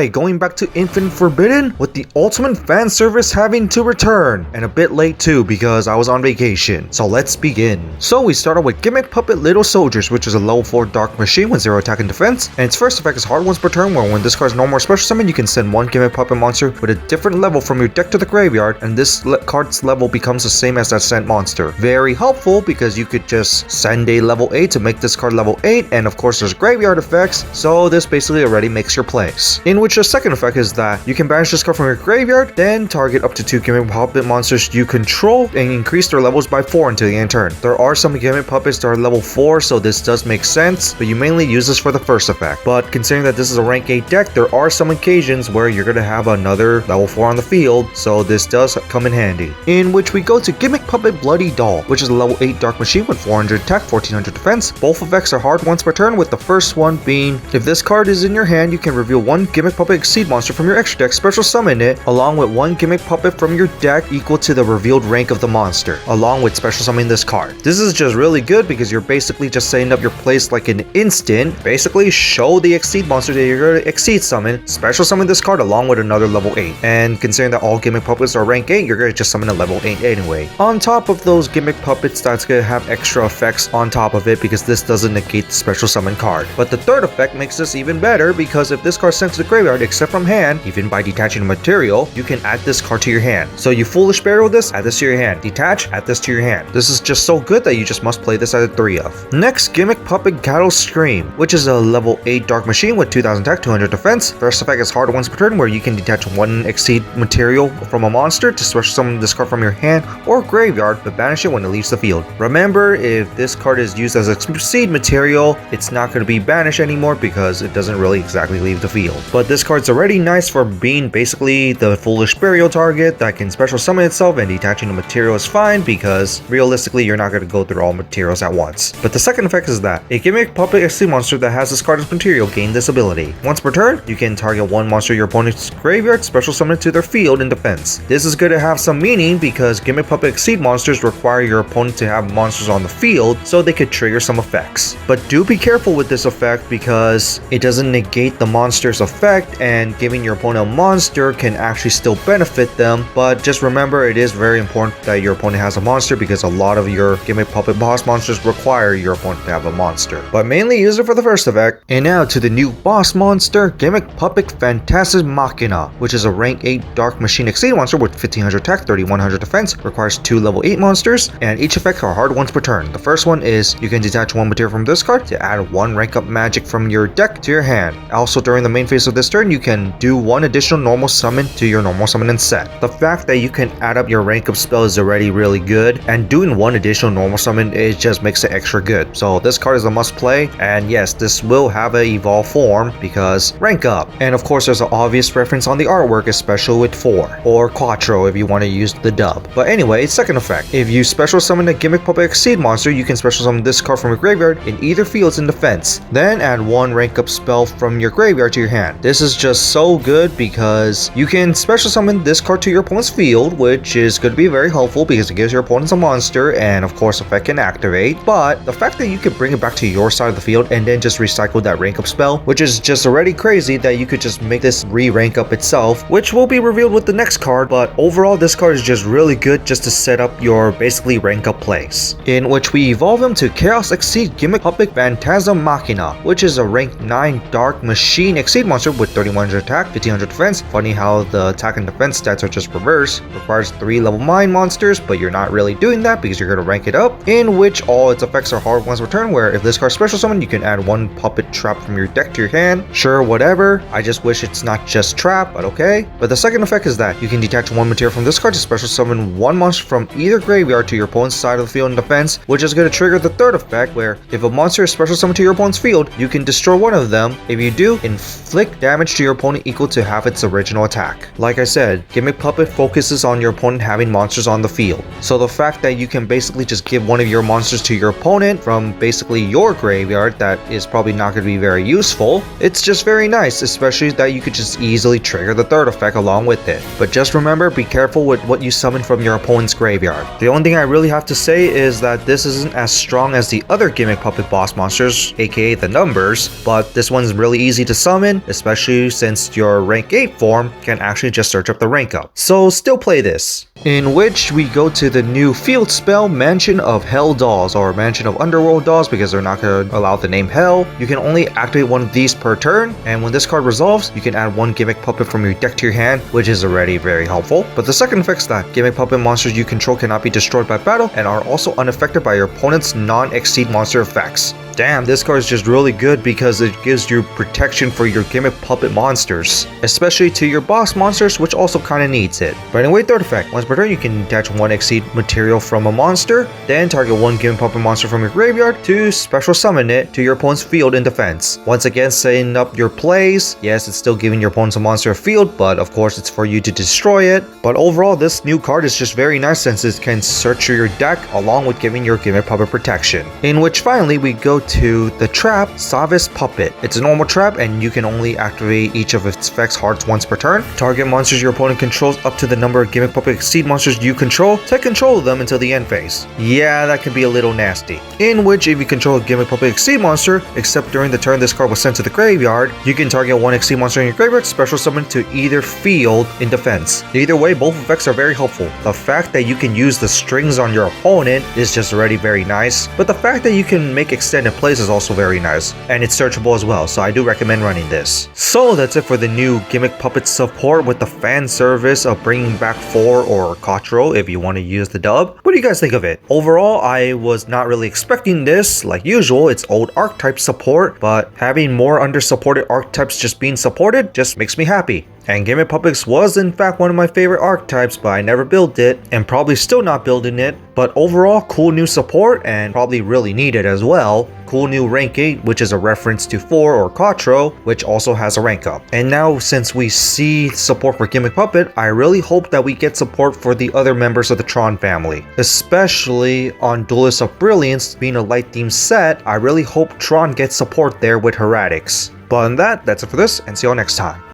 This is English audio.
Alright, going back to Infinite Forbidden with the ultimate fan service having to return, and a bit late too because I was on vacation. So let's begin. So we started with Gimmick Puppet Little Soldiers, which is a level 4 Dark Machine with 0 attack and defense, and its first effect is hard once per turn, where when this card is normal or special summon, you can send one Gimmick Puppet monster with a different level from your deck to the graveyard, and this card's level becomes the same as that sent monster. Very helpful because you could just send a level 8 to make this card level 8, and of course there's graveyard effects, so this basically already makes your plays. In which the second effect is that you can banish this card from your graveyard, then target up to 2 Gimmick Puppet monsters you control and increase their levels by 4 until the end turn. There are some Gimmick Puppets that are level 4, so this does make sense, but you mainly use this for the first effect. But considering that this is a rank 8 deck, there are some occasions where you're going to have another level 4 on the field, so this does come in handy. In which we go to Gimmick Puppet Bloody Doll, which is a level 8 Dark Machine with 400 attack, 1400 defense. Both effects are hard once per turn, with the first one being, if this card is in your hand, you can reveal one Gimmick Puppet Exceed monster from your extra deck, special summon it, along with one Gimmick Puppet from your deck equal to the revealed rank of the monster, along with special summoning this card. This is just really good because you're basically just setting up your place like an instant. Basically show the Exceed monster that you're going to Exceed summon, special summon this card along with another level 8. And considering that all Gimmick Puppets are rank 8, you're going to just summon a level 8 anyway. On top of those Gimmick Puppets, that's going to have extra effects on top of it because this doesn't negate the special summon card. But the third effect makes this even better because if this card sent to the graveyard except from hand, even by detaching a material, you can add this card to your hand. So you Foolish Burial this, add this to your hand. Detach, add this to your hand. This is just so good that you just must play this out of 3 of. Next, Gimmick Puppet Gattle Scream, which is a level 8 Dark Machine with 2000 attack, 200 defense. First effect is hard once per turn, where you can detach one Exceed material from a monster to special summon this card from your hand or graveyard, but banish it when it leaves the field. Remember, if this card is used as Exceed material, it's not going to be banished anymore because it doesn't really exactly leave the field. But this card's already nice for being basically the Foolish Burial target that can special summon itself, and detaching the material is fine because realistically you're not going to go through all materials at once. But the second effect is that a Gimmick Puppet Exceed monster that has this card as material gain this ability. Once per turn, you can target one monster your opponent's graveyard, special summon it to their field in defense. This is going to have some meaning because Gimmick Puppet Exceed monsters require your opponent to have monsters on the field so they could trigger some effects. But do be careful with this effect because it doesn't negate the monster's effect, and giving your opponent a monster can actually still benefit them. But just remember, it is very important that your opponent has a monster because a lot of your Gimmick Puppet boss monsters require your opponent to have a monster. But mainly use it for the first effect. And now to the new boss monster, Gimmick Puppet Fantasm Machina, which is a rank 8 Dark Machine Exceed monster with 1500 attack, 3100 defense, requires 2 level 8 monsters, and each effect are hard once per turn. The first one is you can detach one material from this card to add one rank up magic from your deck to your hand. Also, during the main phase of this turn, you can do one additional normal summon to your normal summon and set. The fact that you can add up your rank up spell is already really good, and doing one additional normal summon, it just makes it extra good. So this card is a must play, and yes, this will have an evolve form because rank up. And of course, there's an obvious reference on the artwork, especially with 4 or Quattro if you want to use the dub. But anyway, second effect, if you special summon a Gimmick Puppet Exceed monster, you can special summon this card from your graveyard in either fields in defense, then add one rank up spell from your graveyard to your hand. This is just so good because you can special summon this card to your opponent's field, which is going to be very helpful because it gives your opponents a monster, and of course effect can activate. But the fact that you can bring it back to your side of the field and then just recycle that rank up spell, which is just already crazy that you could just make this re-rank up itself, which will be revealed with the next card. But overall, this card is just really good just to set up your basically rank up plays, in which we evolve him to Chaos Exceed Gimmick Puppet Fantasm Machina, which is a rank 9 Dark Machine Exceed monster with 3100 attack, 1500 defense. Funny how the attack and defense stats are just reversed. Requires 3 level mine monsters, but you're not really doing that because you're going to rank it up, in which all its effects are hard once per turn, where if this card special summon, you can add one puppet trap from your deck to your hand. Sure, whatever. I just wish it's not just trap, but okay. But the second effect is that you can detach one material from this card to special summon one monster from either graveyard to your opponent's side of the field in defense, which is going to trigger the third effect, where if a monster is special summoned to your opponent's field, you can destroy one of them. If you do, inflict damage to your opponent equal to half its original attack. Like I said, Gimmick Puppet focuses on your opponent having monsters on the field. So the fact that you can basically just give one of your monsters to your opponent from basically your graveyard that is probably not going to be very useful, it's just very nice, especially that you could just easily trigger the third effect along with it. But just remember, be careful with what you summon from your opponent's graveyard. The only thing I really have to say is that this isn't as strong as the other Gimmick Puppet boss monsters, aka the numbers, but this one's really easy to summon, especially especially since your rank 8 form can actually just search up the rank up. So still play this. In which we go to the new field spell, Mansion of Hell Dolls, or Mansion of Underworld Dolls, because they're not going to allow the name Hell. You can only activate one of these per turn, and when this card resolves, you can add one Gimmick Puppet from your deck to your hand, which is already very helpful. But the second effect is that Gimmick Puppet monsters you control cannot be destroyed by battle, and are also unaffected by your opponent's non-exceed monster effects. Damn, this card is just really good because it gives you protection for your Gimmick Puppet monsters, especially to your boss monsters, which also kind of needs it. But anyway, third effect, once per turn you can attach one exceed material from a monster, then target one Gimmick Puppet monster from your graveyard to special summon it to your opponent's field in defense. Once again, setting up your plays. Yes, it's still giving your opponent's monster a field, but of course it's for you to destroy it. But overall, this new card is just very nice since it can search through your deck along with giving your Gimmick Puppet protection. In which finally we go to the trap, Savis Puppet. It's a normal trap and you can only activate each of its effects hearts once per turn. Target monsters your opponent controls up to the number of Gimmick Puppet exceed monsters you control. Take control of them until the end phase. Yeah, that can be a little nasty. In which if you control a Gimmick Puppet exceed monster, except during the turn this card was sent to the graveyard, you can target one exceed monster in your graveyard, special summon to either field in defense. Either way, both effects are very helpful. The fact that you can use the strings on your opponent is just already very nice, but the fact that you can make extended plays is also very nice, and it's searchable as well, so I do recommend running this. So that's it for the new Gimmick Puppet support with the fan service of bringing back 4 or 4 if you want to use the dub. What do you guys think of it? Overall, I was not really expecting this. Like usual, it's old archetype support, but having more under-supported archetypes just being supported just makes me happy. And Gimmick Puppets was in fact one of my favorite archetypes, but I never built it, and probably still not building it. But overall, cool new support, and probably really needed as well. Cool new rank 8, which is a reference to 4 or 4, which also has a rank up. And now since we see support for Gimmick Puppet, I really hope that we get support for the other members of the Tron family. Especially on Duelist of Brilliance being a light themed set, I really hope Tron gets support there with Heretics. But on that, that's it for this, and see you all next time.